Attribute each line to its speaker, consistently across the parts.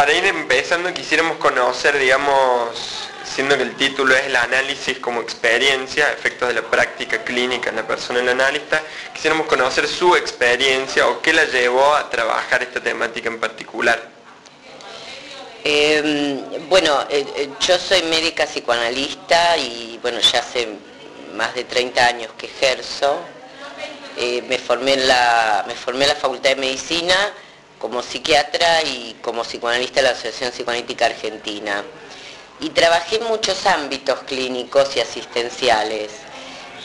Speaker 1: para ir empezando quisiéramos conocer, digamos, siendo que el título es el análisis como experiencia, efectos de la práctica clínica en la persona del analista, quisiéramos conocer su experiencia o qué la llevó a trabajar esta temática en particular.
Speaker 2: Yo soy médica psicoanalista y bueno, ya hace más de 30 años que ejerzo. Me formé en la Facultad de Medicina como psiquiatra y como psicoanalista de la Asociación Psicoanalítica Argentina. Y trabajé en muchos ámbitos clínicos y asistenciales,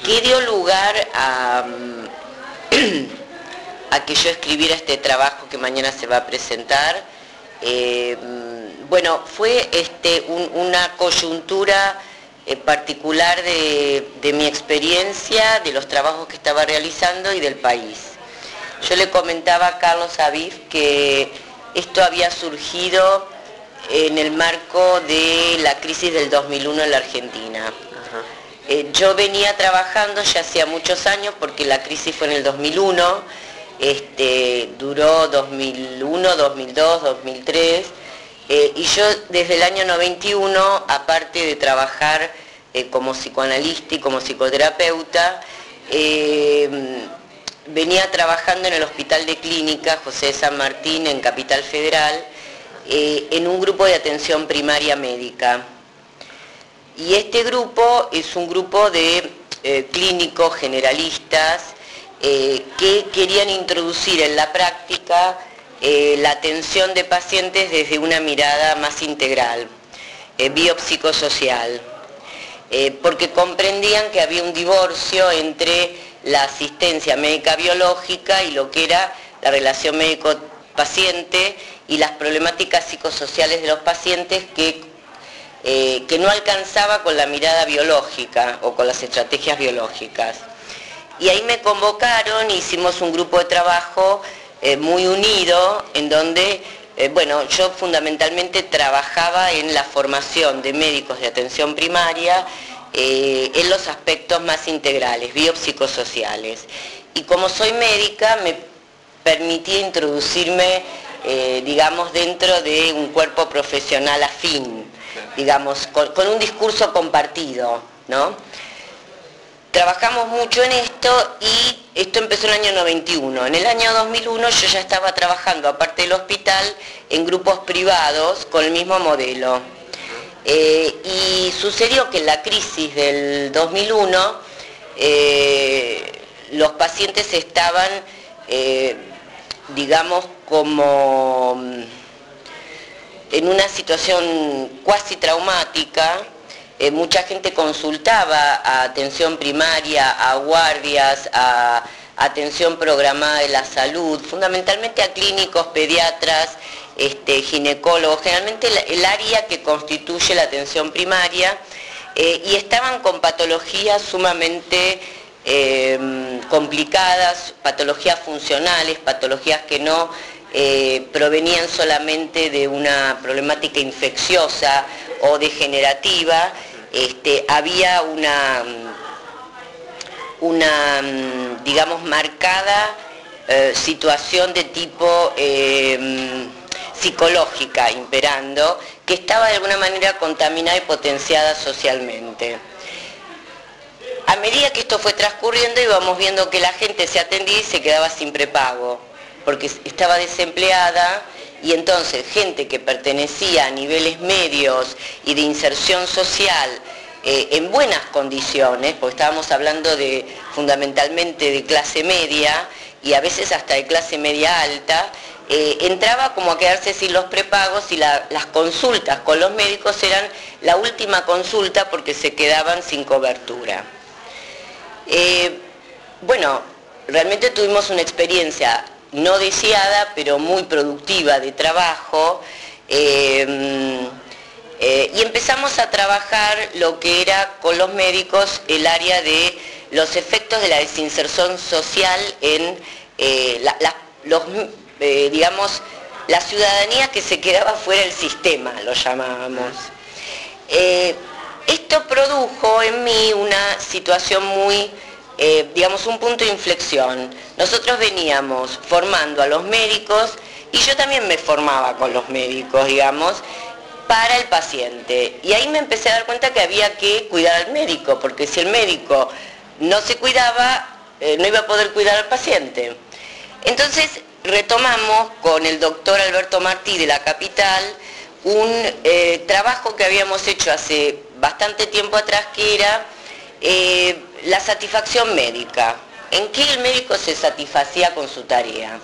Speaker 2: que dio lugar a que yo escribiera este trabajo que mañana se va a presentar. Fue una coyuntura particular de mi experiencia, de los trabajos que estaba realizando y del país. Yo le comentaba a Carlos Aviv que esto había surgido en el marco de la crisis del 2001 en la Argentina. Yo venía trabajando ya hacía muchos años, porque la crisis fue en el 2001, duró 2001, 2002, 2003, y yo desde el año 91, aparte de trabajar como psicoanalista y como psicoterapeuta, venía trabajando en el Hospital de Clínica José de San Martín en Capital Federal, en un grupo de atención primaria médica. Y este grupo es un grupo de clínicos generalistas que querían introducir en la práctica la atención de pacientes desde una mirada más integral, biopsicosocial, porque comprendían que había un divorcio entre la asistencia médica biológica y lo que era la relación médico-paciente y las problemáticas psicosociales de los pacientes que no alcanzaba con la mirada biológica o con las estrategias biológicas. Y ahí me convocaron, hicimos un grupo de trabajo muy unido, en donde, yo fundamentalmente trabajaba en la formación de médicos de atención primaria en los aspectos más integrales, biopsicosociales. Y como soy médica, me permitía introducirme, dentro de un cuerpo profesional afín, con un discurso compartido, ¿no? Trabajamos mucho en esto y esto empezó en el año 91. En el año 2001 yo ya estaba trabajando, aparte del hospital, en grupos privados con el mismo modelo. Y sucedió que en la crisis del 2001 los pacientes estaban, como en una situación cuasi traumática. Mucha gente consultaba a atención primaria, a guardias, a atención programada de la salud, fundamentalmente a clínicos, pediatras, ginecólogos, generalmente el área que constituye la atención primaria, y estaban con patologías sumamente complicadas, patologías funcionales, patologías que no provenían solamente de una problemática infecciosa o degenerativa. Había una marcada situación de tipo psicológica imperando, que estaba de alguna manera contaminada y potenciada socialmente. A medida que esto fue transcurriendo, íbamos viendo que la gente se atendía y se quedaba sin prepago, porque estaba desempleada, y entonces gente que pertenecía a niveles medios y de inserción social en buenas condiciones, porque estábamos hablando fundamentalmente de clase media y a veces hasta de clase media alta, entraba como a quedarse sin los prepagos, y las consultas con los médicos eran la última consulta porque se quedaban sin cobertura. Realmente tuvimos una experiencia no deseada, pero muy productiva de trabajo, y empezamos a trabajar lo que era con los médicos el área de los efectos de la desinserción social en la ciudadanía que se quedaba fuera del sistema, lo llamábamos. Esto produjo en mí una situación muy, un punto de inflexión. Nosotros veníamos formando a los médicos y yo también me formaba con los médicos, digamos, para el paciente. Y ahí me empecé a dar cuenta que había que cuidar al médico, porque si el médico no se cuidaba, no iba a poder cuidar al paciente. Entonces retomamos con el doctor Alberto Martí de la Capital un trabajo que habíamos hecho hace bastante tiempo atrás, que era la satisfacción médica. ¿En qué el médico se satisfacía con su tarea?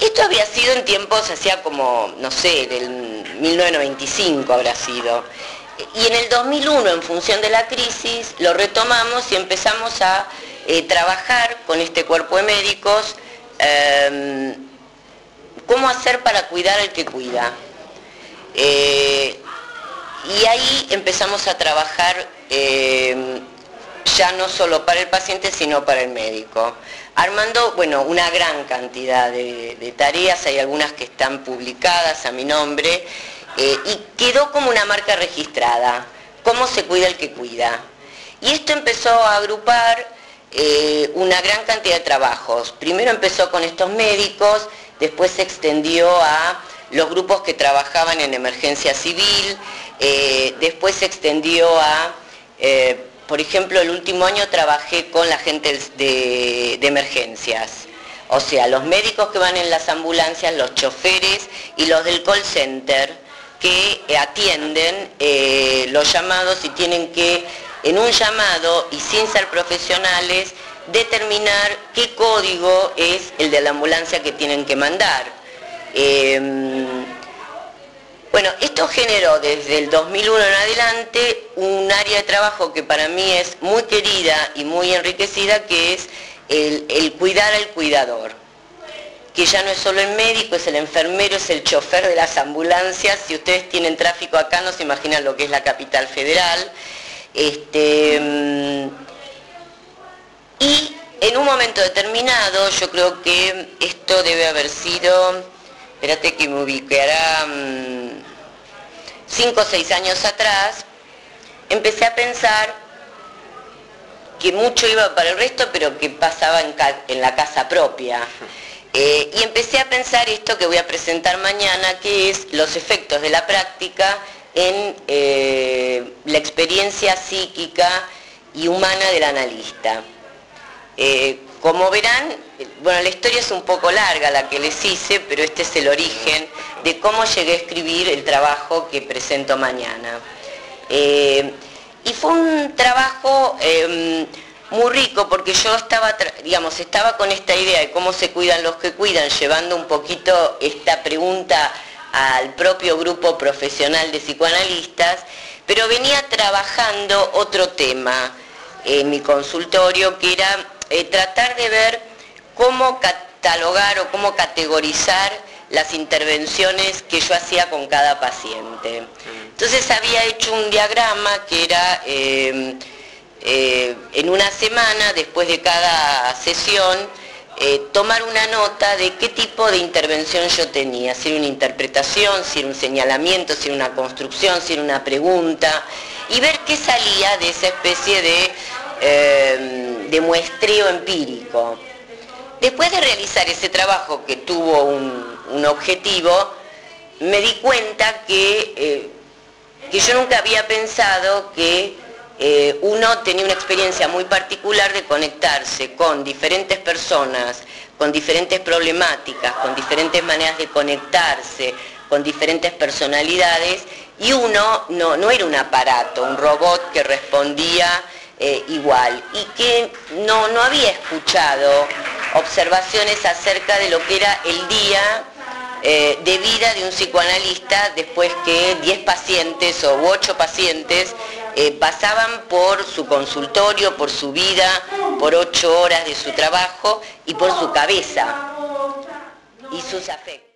Speaker 2: Esto había sido en tiempos, hacía como, no sé, del 1995 habrá sido. Y en el 2001, en función de la crisis, lo retomamos y empezamos a trabajar con este cuerpo de médicos cómo hacer para cuidar al que cuida. Y ahí empezamos a trabajar ya no solo para el paciente, sino para el médico, armando, bueno, una gran cantidad de tareas. Hay algunas que están publicadas a mi nombre, y quedó como una marca registrada, cómo se cuida el que cuida. Y esto empezó a agrupar una gran cantidad de trabajos. Primero empezó con estos médicos, después se extendió a los grupos que trabajaban en emergencia civil, después se extendió a, por ejemplo, el último año trabajé con la gente de emergencias, o sea, los médicos que van en las ambulancias, los choferes y los del call center que atienden los llamados y tienen que, en un llamado y sin ser profesionales, determinar qué código es el de la ambulancia que tienen que mandar. Bueno, esto generó desde el 2001 en adelante un área de trabajo que para mí es muy querida y muy enriquecida, que es el cuidar al cuidador, que ya no es solo el médico, es el enfermero, es el chofer de las ambulancias. Si ustedes tienen tráfico acá, no se imaginan lo que es la Capital Federal. Y en un momento determinado, yo creo que esto debe haber sido, espérate que me ubicará, 5 o 6 años atrás, empecé a pensar que mucho iba para el resto, pero que pasaba en la casa propia. Y empecé a pensar esto que voy a presentar mañana, que es los efectos de la práctica en la experiencia psíquica y humana del analista. Como verán, bueno, la historia es un poco larga la que les hice, pero este es el origen de cómo llegué a escribir el trabajo que presento mañana. Y fue un trabajo muy rico, porque yo estaba con esta idea de cómo se cuidan los que cuidan, llevando un poquito esta pregunta al propio grupo profesional de psicoanalistas, pero venía trabajando otro tema en mi consultorio, que era tratar de ver cómo catalogar o cómo categorizar las intervenciones que yo hacía con cada paciente. Entonces había hecho un diagrama que era en una semana, después de cada sesión, tomar una nota de qué tipo de intervención yo tenía, si era una interpretación, si era un señalamiento, si era una construcción, si era una pregunta, y ver qué salía de esa especie de muestreo empírico. Después de realizar ese trabajo, que tuvo un objetivo, me di cuenta que yo nunca había pensado que uno tenía una experiencia muy particular de conectarse con diferentes personas, con diferentes problemáticas, con diferentes maneras de conectarse, con diferentes personalidades, y uno no era un aparato, un robot que respondía igual, y que no había escuchado observaciones acerca de lo que era el día de vida de un psicoanalista después que 10 pacientes u 8 pacientes pasaban por su consultorio, por su vida, por 8 horas de su trabajo y por su cabeza y sus afectos.